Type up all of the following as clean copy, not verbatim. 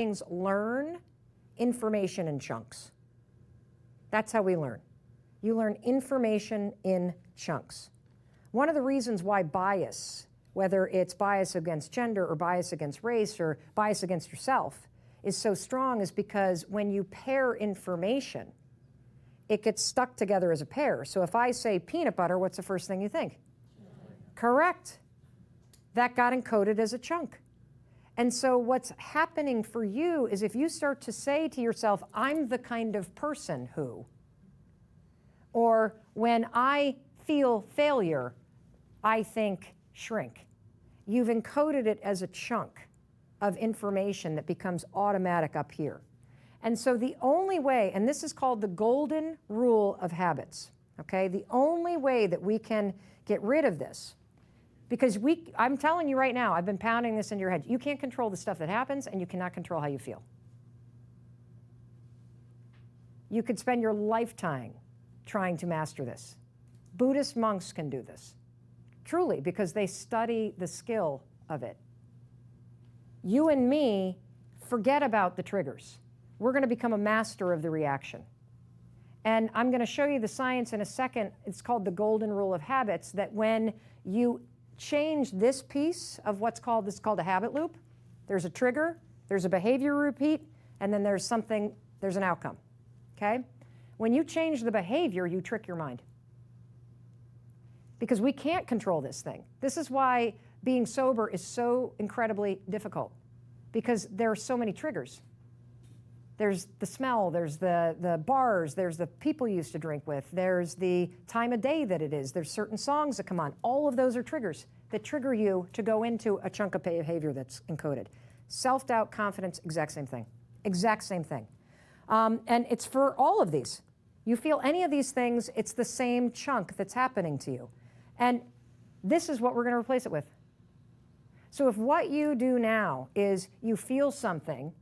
Beings learn information in chunks. That's how we learn. You learn information in chunks. One of the reasons why bias, whether it's bias against gender or bias against race or bias against yourself, is so strong is because when you pair information, it gets stuck together as a pair. So if I say peanut butter, what's the first thing you think? Correct. That got encoded as a chunk. And so what's happening for you is if you start to say to yourself, I'm the kind of person who, or when I feel failure, I think shrink. You've encoded it as a chunk of information that becomes automatic up here. And so the only way, and this is called the golden rule of habits, okay? The only way that we can get rid of this, because I'm telling you right now, I've been pounding this into your head, you can't control the stuff that happens and you cannot control how you feel. You could spend your lifetime trying to master this. Buddhist monks can do this, truly, because they study the skill of it. You and me forget about the triggers. We're going to become a master of the reaction. And I'm going to show you the science in a second. It's called the golden rule of habits, that when you change this piece of what's called, this is called a habit loop. There's a trigger, there's a behavior repeat, and then there's an outcome, okay? When you change the behavior, you trick your mind. Because we can't control this thing. This is why being sober is so incredibly difficult, because there are so many triggers. There's the smell, there's the bars, there's the people you used to drink with, there's the time of day that it is, there's certain songs that come on. All of those are triggers that trigger you to go into a chunk of behavior that's encoded. Self-doubt, confidence, exact same thing. Exact same thing. And it's for all of these. You feel any of these things, it's the same chunk that's happening to you. And this is what we're going to replace it with. So if what you do now is you feel something,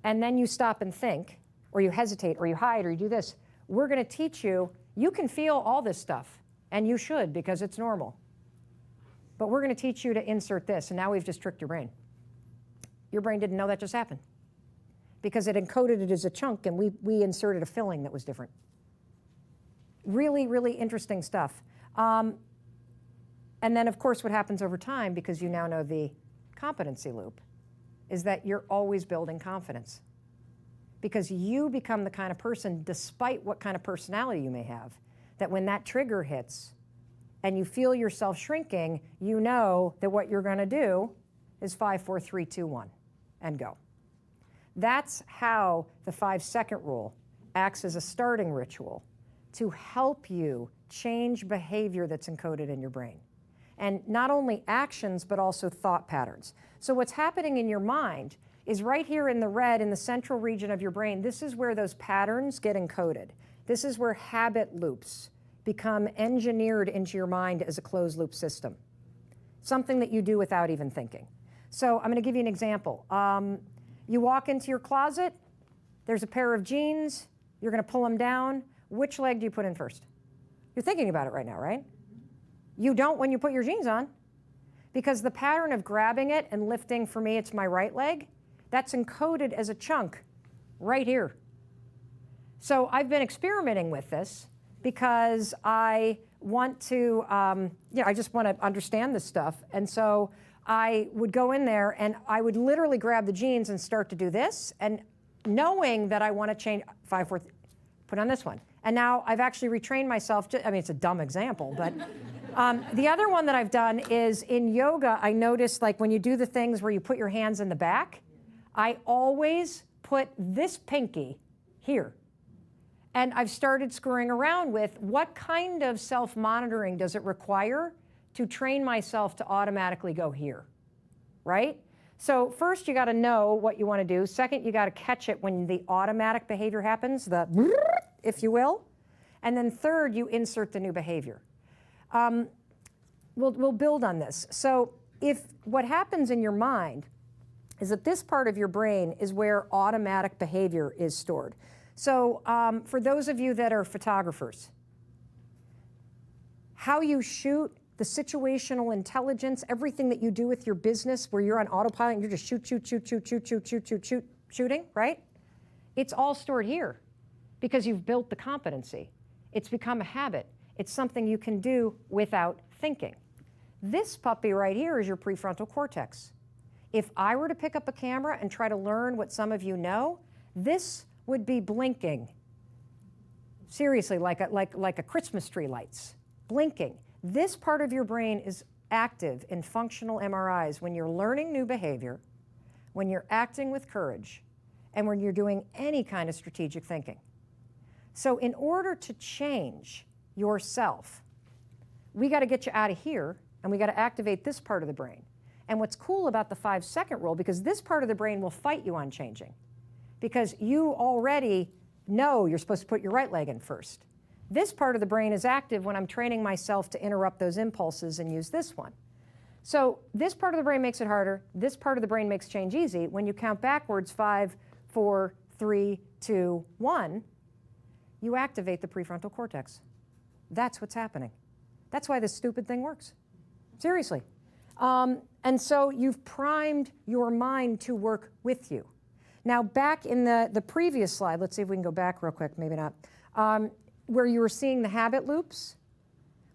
and then you stop and think, or you hesitate, or you hide, or you do this, we're going to teach you, you can feel all this stuff, and you should, because it's normal. But we're going to teach you to insert this, and now we've just tricked your brain. Your brain didn't know that just happened, because it encoded it as a chunk, and we inserted a filling that was different. Really, really interesting stuff. And then, of course, what happens over time, because you now know the competency loop, is that you're always building confidence. Because you become the kind of person, despite what kind of personality you may have, that when that trigger hits and you feel yourself shrinking, you know that what you're going to do is 5, 4, 3, 2, 1, and go. That's how the 5-second rule acts as a starting ritual to help you change behavior that's encoded in your brain. And not only actions, but also thought patterns. So what's happening in your mind is right here in the red, in the central region of your brain, this is where those patterns get encoded. This is where habit loops become engineered into your mind as a closed loop system. Something that you do without even thinking. So I'm going to give you an example. You walk into your closet, there's a pair of jeans, you're going to pull them down. Which leg do you put in first? You're thinking about it right now, right? You don't when you put your jeans on, because the pattern of grabbing it and lifting, for me, it's my right leg, that's encoded as a chunk right here. So I've been experimenting with this because I want to, I just want to understand this stuff. And so I would go in there and I would literally grab the jeans and start to do this, and knowing that I want to change 5, 4, put on this one. And now I've actually retrained myself. It's a dumb example, but the other one that I've done is in yoga. I noticed, like, when you do the things where you put your hands in the back, I always put this pinky here. And I've started screwing around with what kind of self-monitoring does it require to train myself to automatically go here, right? So first, you got to know what you want to do. Second, you got to catch it when the automatic behavior happens, the if you will. And then third, you insert the new behavior. We'll build on this. So if what happens in your mind is that this part of your brain is where automatic behavior is stored. So for those of you that are photographers, how you shoot, the situational intelligence, everything that you do with your business where you're on autopilot and you're just shoot, shoot, shoot, shoot, shoot, shoot, shoot, shoot, shoot, shooting, right? It's all stored here because you've built the competency. It's become a habit. It's something you can do without thinking. This puppy right here is your prefrontal cortex. If I were to pick up a camera and try to learn what some of you know, this would be blinking. Seriously, like a Christmas tree lights, blinking. This part of your brain is active in functional MRIs when you're learning new behavior, when you're acting with courage, and when you're doing any kind of strategic thinking. So in order to change yourself, we got to get you out of here, and we got to activate this part of the brain. And what's cool about the 5-second rule, because this part of the brain will fight you on changing, because you already know you're supposed to put your right leg in first. This part of the brain is active when I'm training myself to interrupt those impulses and use this one. So this part of the brain makes it harder. This part of the brain makes change easy. When you count backwards, 5, 4, 3, 2, 1, you activate the prefrontal cortex. That's what's happening. That's why this stupid thing works. Seriously. And so you've primed your mind to work with you. Now back in the previous slide, let's see if we can go back real quick, maybe not, where you were seeing the habit loops,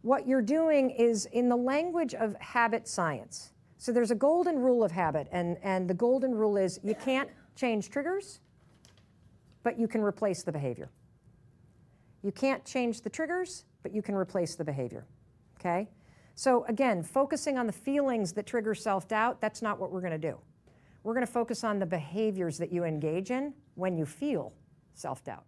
what you're doing is in the language of habit science. So there's a golden rule of habit, and the golden rule is you can't change triggers, but you can replace the behavior. You can't change the triggers, but you can replace the behavior, okay? So again, focusing on the feelings that trigger self-doubt, that's not what we're going to do. We're going to focus on the behaviors that you engage in when you feel self-doubt.